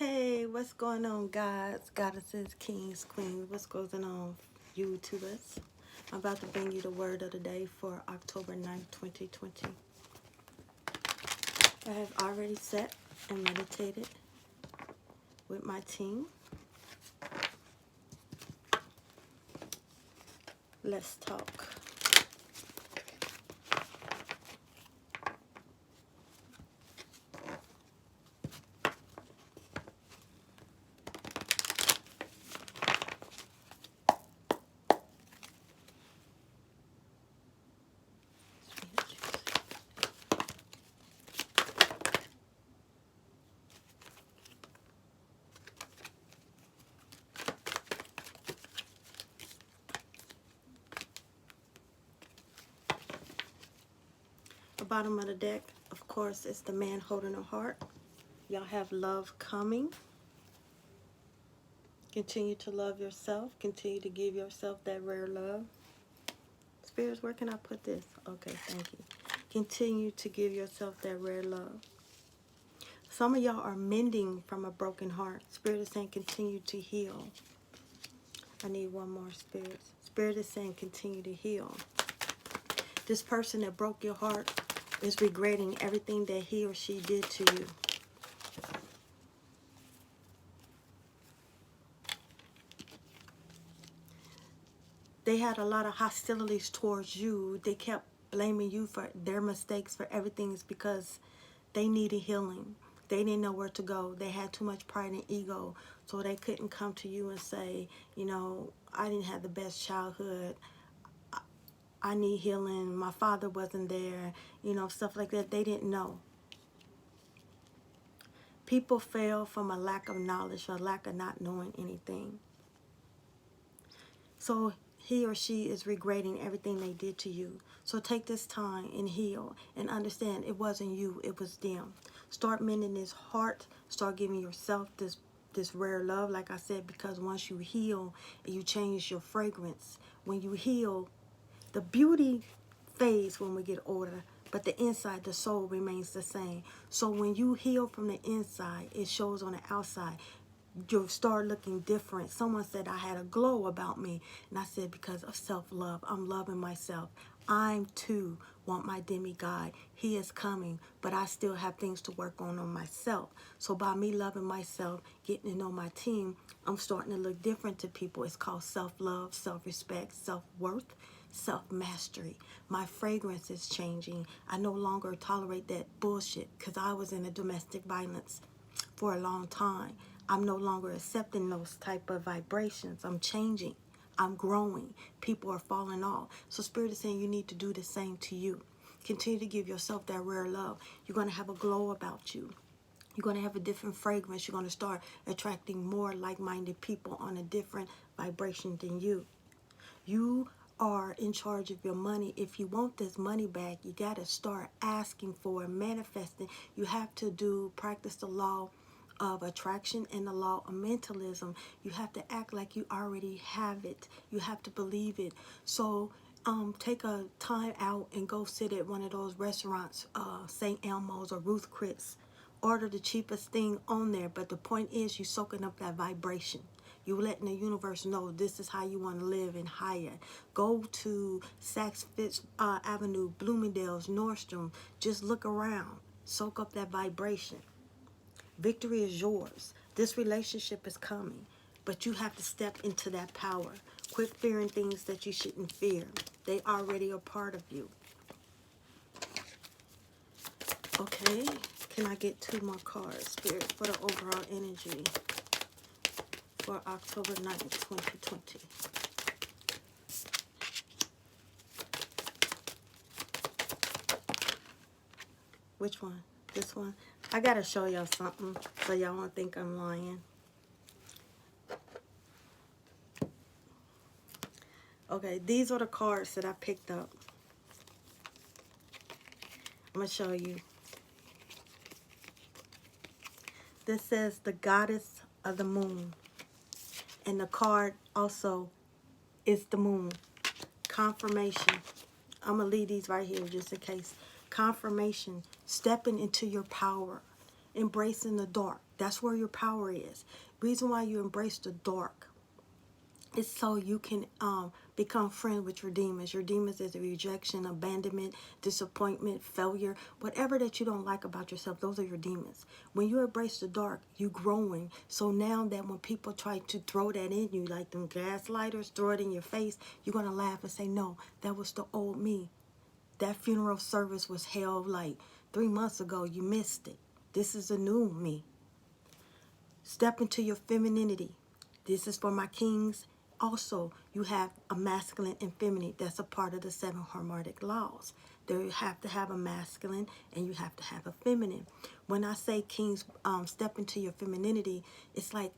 Hey, what's going on, gods, goddesses, kings, queens? What's going on, YouTubers? I'm about to bring you the word of the day for October 9th, 2020. I have already sat and meditated with my team. Let's talk. The bottom of the deck, of course, is the man holding a heart. Y'all have love coming. Continue to love yourself. Continue to give yourself that rare love. Spirits, where can I put this? Okay, thank you. Continue to give yourself that rare love. Some of y'all are mending from a broken heart. Spirit is saying continue to heal. I need one more, Spirit. Spirit is saying continue to heal. This person that broke your heart is regretting everything that he or she did to you. They had a lot of hostilities towards you. They kept blaming you for their mistakes, for everything. It's because they needed healing. They didn't know where to go. They had too much pride and ego, so they couldn't come to you and say, you know, I didn't have the best childhood. I need healing. My father wasn't there. You know, stuff like that. They didn't know. People fail from a lack of knowledge or lack of not knowing anything. So he or she is regretting everything they did to you. So take this time and heal and understand it wasn't you, it was them. Start mending this heart. Start giving yourself this rare love, like I said, because once you heal, you change your fragrance. When you heal, the beauty fades when we get older, but the inside, the soul remains the same. So when you heal from the inside, it shows on the outside. You'll start looking different. Someone said I had a glow about me, and I said because of self-love. I'm loving myself. I too want my demigod. He is coming, but I still have things to work on myself. So by me loving myself, getting to know my team, I'm starting to look different to people. It's called self-love, self-respect, self-worth, self-mastery. My fragrance is changing. I no longer tolerate that bullshit because I was in a domestic violence for a long time. I'm no longer accepting those type of vibrations. I'm changing. I'm growing. People are falling off. So Spirit is saying you need to do the same to you. Continue to give yourself that rare love. You're going to have a glow about you. You're going to have a different fragrance. You're going to start attracting more like-minded people on a different vibration than you. You are in charge of your money. If you want this money back, you got to start asking for it, manifesting. You have to practice the law of attraction and the law of mentalism. You have to act like you already have it. You have to believe it. So take a time out and go sit at one of those restaurants, St. Elmo's or Ruth Chris. Order the cheapest thing on there, but the point is you soaking up that vibration. You letting the universe know this is how you want to live and higher. Go to Saks Fifth Avenue, Bloomingdale's, Nordstrom. Just look around. Soak up that vibration. Victory is yours. This relationship is coming, but you have to step into that power. Quit fearing things that you shouldn't fear. They already are part of you. Okay, can I get 2 more cards, Spirit, for the overall energy for October 9th, 2020? Which one? This one? I gotta show y'all something so y'all won't think I'm lying. Okay, these are the cards that I picked up. I'm gonna show you. This says the goddess of the moon. And the card also is the moon. Confirmation. I'm gonna leave these right here just in case. Confirmation. Stepping into your power. embracing the dark. That's where your power is. Reason why you embrace the dark is so you can become friends with your demons. Your demons is a rejection, abandonment, disappointment, failure, whatever that you don't like about yourself. Those are your demons. When you embrace the dark, you growing. So now that when people try to throw that in you, like them gaslighters, throw it in your face, you're gonna laugh and say, "No, that was the old me. That funeral service was held like 3 months ago. You missed it. This is a new me." Step into your femininity. This is for my kings. Also, you have a masculine and feminine. That's a part of the 7 harmonic laws. There you have to have a masculine and you have to have a feminine. When I say kings, step into your femininity, it's like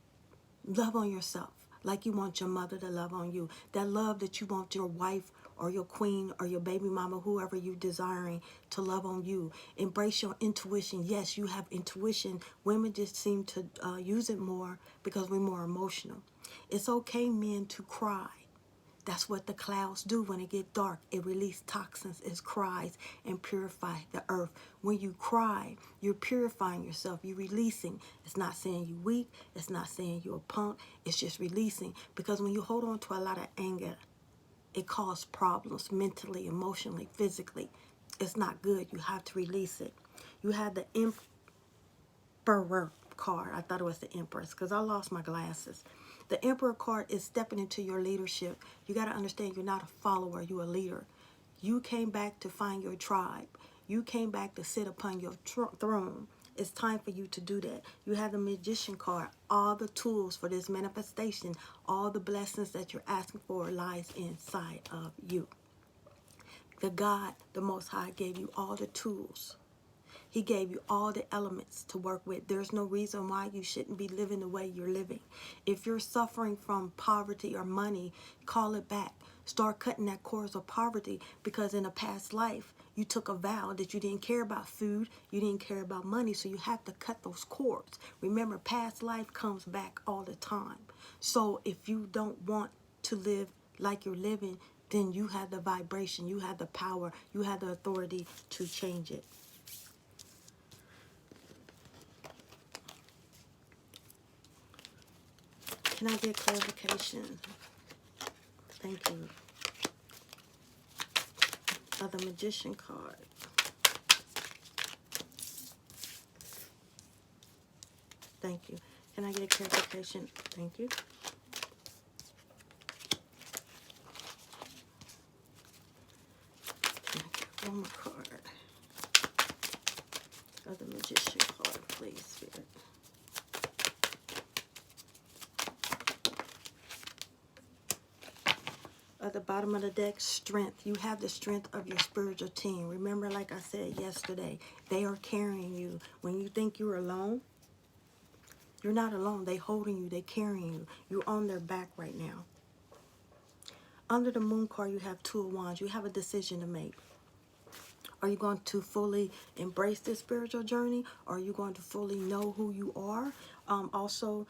love on yourself. Like you want your mother to love on you. That love that you want your wife or your queen or your baby mama, whoever you desiring to love on you. Embrace your intuition. Yes, you have intuition. Women just seem to use it more because we're more emotional. It's okay, men, to cry. That's what the clouds do when it get dark. It releases toxins, it cries, and purify the earth. When you cry, you're purifying yourself. You're releasing. It's not saying you weak. It's not saying you're a punk. It's just releasing. Because when you hold on to a lot of anger, it causes problems mentally, emotionally, physically. It's not good. You have to release it. You have the Emperor card. I thought it was the Empress because I lost my glasses. The Emperor card is stepping into your leadership. You got to understand you're not a follower, you're a leader. You came back to find your tribe. You came back to sit upon your throne. It's time for you to do that. You have the Magician card. All the tools for this manifestation, all the blessings that you're asking for lies inside of you. The God, the Most High, gave you all the tools. He gave you all the elements to work with. There's no reason why you shouldn't be living the way you're living. If you're suffering from poverty or money, call it back. Start cutting that cords of poverty, because in a past life, you took a vow that you didn't care about food, you didn't care about money, so you have to cut those cords. Remember, past life comes back all the time. So if you don't want to live like you're living, then you have the vibration, you have the power, you have the authority to change it. Can I get clarification? Thank you. Of the Magician card. Thank you. Can I get clarification? Thank you. Can I get one more card? Of the Magician card, please, Spirit. At the bottom of the deck, strength. You have the strength of your spiritual team. Remember, like I said yesterday, they are carrying you. When you think you're alone, you're not alone. They holding you. They carrying you. You're on their back right now. Under the Moon card, you have 2 of Wands. You have a decision to make. Are you going to fully embrace this spiritual journey? Or are you going to fully know who you are? Also,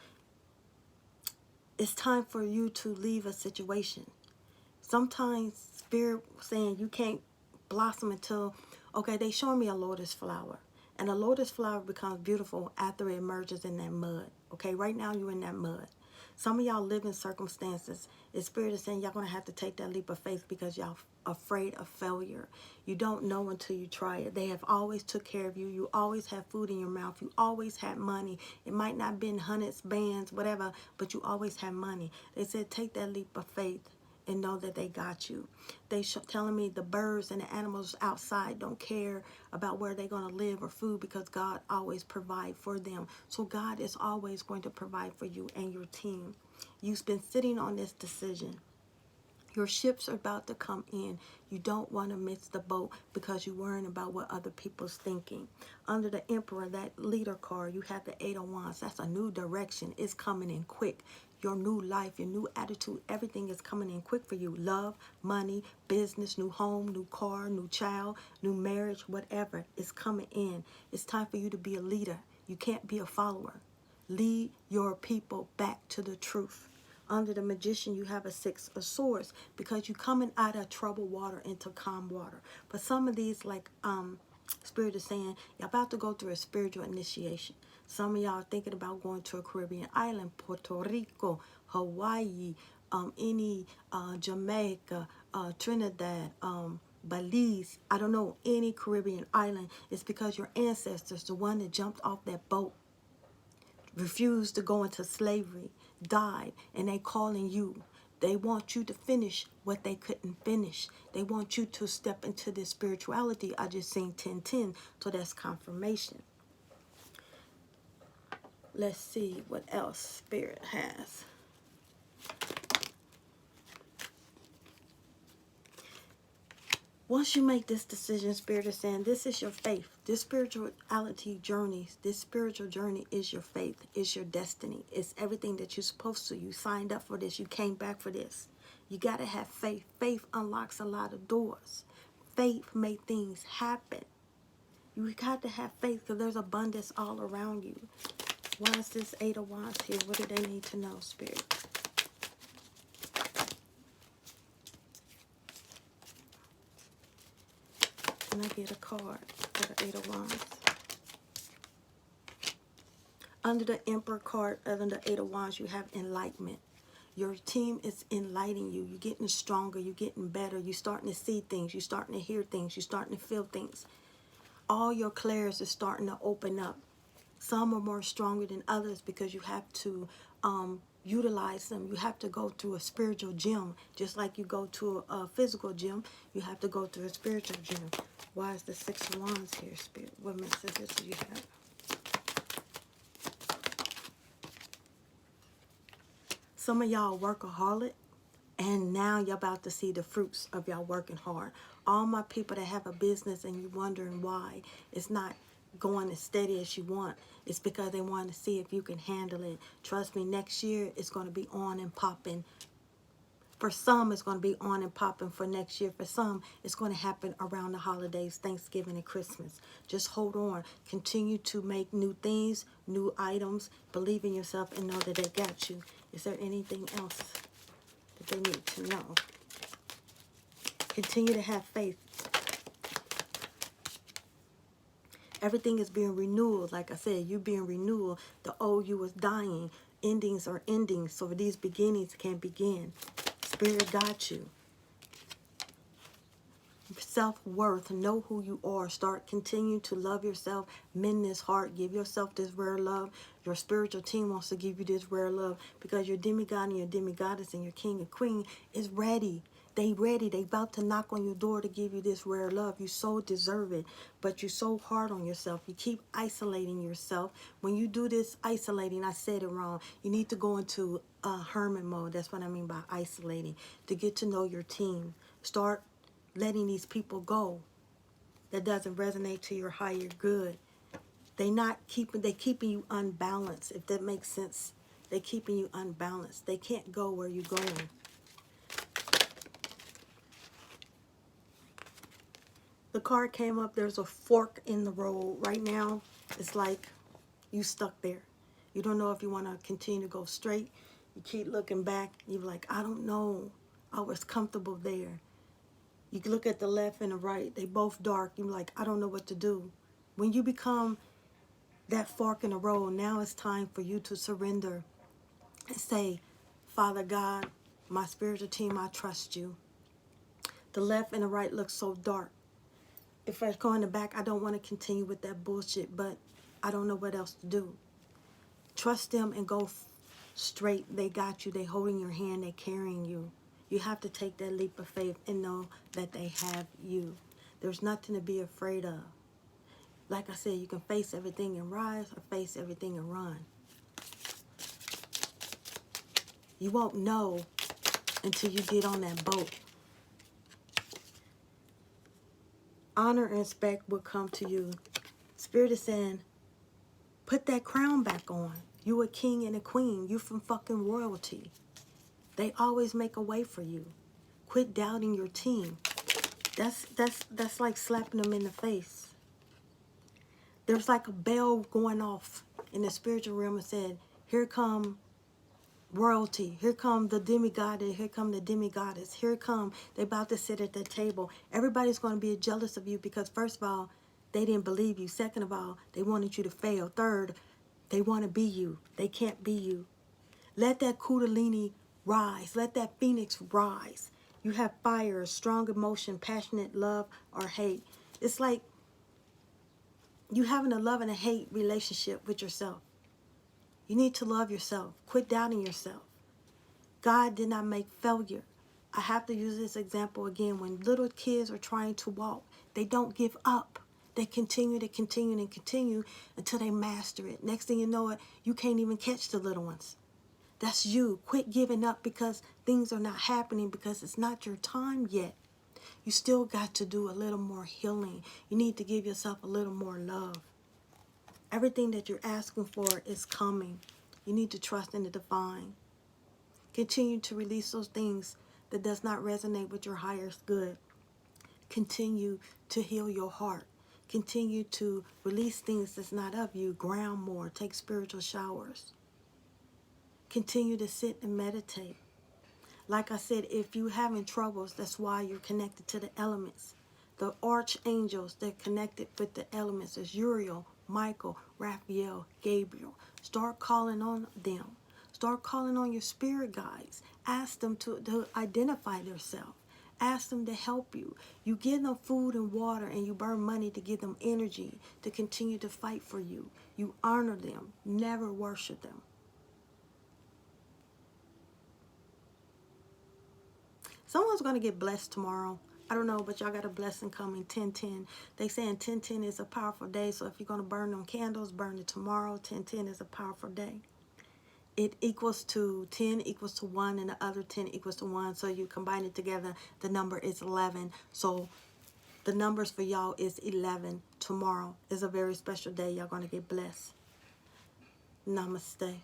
it's time for you to leave a situation. Sometimes Spirit saying you can't blossom until, okay, they show me a lotus flower. And a lotus flower becomes beautiful after it emerges in that mud. Okay, right now you're in that mud. Some of y'all live in circumstances. The Spirit is saying y'all going to have to take that leap of faith because y'all afraid of failure. You don't know until you try it. They have always took care of you. You always have food in your mouth. You always had money. It might not have been hundreds, bands, whatever, but you always had money. They said take that leap of faith and know that they got you. They telling me the birds and the animals outside don't care about where they're going to live or food because God always provide for them. So God is always going to provide for you and your team. You've been sitting on this decision. Your ships are about to come in. You don't want to miss the boat because you're worrying about what other people's thinking. Under the Emperor, that leader card, you have the 8 of Wands. That's a new direction. It's coming in quick. Your new life, your new attitude, everything is coming in quick for you. Love, money, business, new home, new car, new child, new marriage, whatever is coming in. It's time for you to be a leader. You can't be a follower. Lead your people back to the truth. Under the Magician, you have a 6 of Swords because you're coming out of troubled water into calm water. But some of these, like Spirit is saying, you're about to go through a spiritual initiation. Some of y'all are thinking about going to a Caribbean island, Puerto Rico, Hawaii, Jamaica, Trinidad, Belize, I don't know, any Caribbean island. It's because your ancestors, the one that jumped off that boat, refused to go into slavery, died, and they calling you. They want you to finish what they couldn't finish. They want you to step into this spirituality. I just seen 10:10, so that's confirmation. Let's see what else Spirit has. Once you make this decision, Spirit is saying, this is your faith. This spirituality journey, this spiritual journey is your faith, is your destiny. It's everything that you're supposed to. You signed up for this. You came back for this. You got to have faith. Faith unlocks a lot of doors. Faith makes things happen. You got to have faith because there's abundance all around you. Why is this 8 of Wands here? What do they need to know, Spirit? Can I get a card for the 8 of Wands? Under the Emperor card, under the 8 of Wands, you have enlightenment. Your team is enlightening you. You're getting stronger. You're getting better. You're starting to see things. You're starting to hear things. You're starting to feel things. All your clairs are starting to open up. Some are more stronger than others because you have to utilize them. You have to go through a spiritual gym. Just like you go to a physical gym, you have to go through a spiritual gym. Why is the 6 of Wands here, Spirit? What messages do you have? Some of y'all workaholic, and now you're about to see the fruits of y'all working hard. All my people that have a business and you're wondering why it's not going as steady as you want, it's because they want to see if you can handle it. Trust me, next year it's going to be on and popping. For some, it's going to be on and popping for next year. For some, it's going to happen around the holidays, Thanksgiving and Christmas. Just hold on. Continue to make new things, new items. Believe in yourself and know that they got you. Is there anything else that they need to know? Continue to have faith. Everything is being renewed. Like I said, you're being renewed. The old you was dying. Endings are endings, so these beginnings can begin. Spirit got you. Self-worth. Know who you are. Start continuing to love yourself. Mend this heart. Give yourself this rare love. Your spiritual team wants to give you this rare love because your demigod and your demigoddess and your king and queen is ready. They ready. They about to knock on your door to give you this rare love. You so deserve it, but you're so hard on yourself. You keep isolating yourself. When you do this isolating, I said it wrong. You need to go into hermit mode. That's what I mean by isolating. To get to know your team. Start letting these people go that doesn't resonate to your higher good. They keeping you unbalanced, if that makes sense. They keeping you unbalanced. They can't go where you're going. The card came up, there's a fork in the road. Right now, it's like you stuck there. You don't know if you want to continue to go straight. You keep looking back. You're like, I don't know. I was comfortable there. You can look at the left and the right. They both dark. You're like, I don't know what to do. When you become that fork in the road, now it's time for you to surrender and say, Father God, my spiritual team, I trust you. The left and the right look so dark. If I go in the back, I don't want to continue with that bullshit, but I don't know what else to do. Trust them and go straight. They got you. They holding your hand. They carrying you. You have to take that leap of faith and know that they have you. There's nothing to be afraid of. Like I said, you can face everything and rise or face everything and run. You won't know until you get on that boat. Honor and respect will come to you. Spirit is saying, put that crown back on. You a king and a queen. You from fucking royalty. They always make a way for you. Quit doubting your team. That's like slapping them in the face. There's like a bell going off in the spiritual realm and said, here come royalty. Here come the demigod. Here come the demigoddess. Here come. They about to sit at the table. Everybody's going to be jealous of you because, first of all, they didn't believe you. Second of all, they wanted you to fail. Third, they want to be you. They can't be you. Let that kundalini rise. Let that phoenix rise. You have fire, strong emotion, passionate love or hate. It's like you having a love and a hate relationship with yourself. You need to love yourself. Quit doubting yourself. God did not make failure. I have to use this example again. When little kids are trying to walk, they don't give up. They continue to continue and continue until they master it. Next thing you know it, you can't even catch the little ones. That's you. Quit giving up because things are not happening, because it's not your time yet. You still got to do a little more healing. You need to give yourself a little more love. Everything that you're asking for is coming. You need to trust in the divine. Continue to release those things that does not resonate with your highest good. Continue to heal your heart. Continue to release things that's not of you. Ground more. Take spiritual showers. Continue to sit and meditate. Like I said, if you're having troubles, that's why you're connected to the elements. The archangels that connected with the elements is Uriel, Michael, Raphael, Gabriel. Start calling on them. Start calling on your spirit guides. Ask them to identify themselves. Ask them to help you. You give them food and water, and you burn money to give them energy to continue to fight for you. You honor them. Never worship them. Someone's going to get blessed tomorrow. I don't know, but y'all got a blessing coming. 10-10. They saying 10-10 is a powerful day. So if you're going to burn them candles, burn it tomorrow. 10-10 is a powerful day. It equals to 10 equals to 1, and the other 10 equals to 1. So you combine it together, the number is 11. So the numbers for y'all is 11. Tomorrow is a very special day. Y'all going to get blessed. Namaste.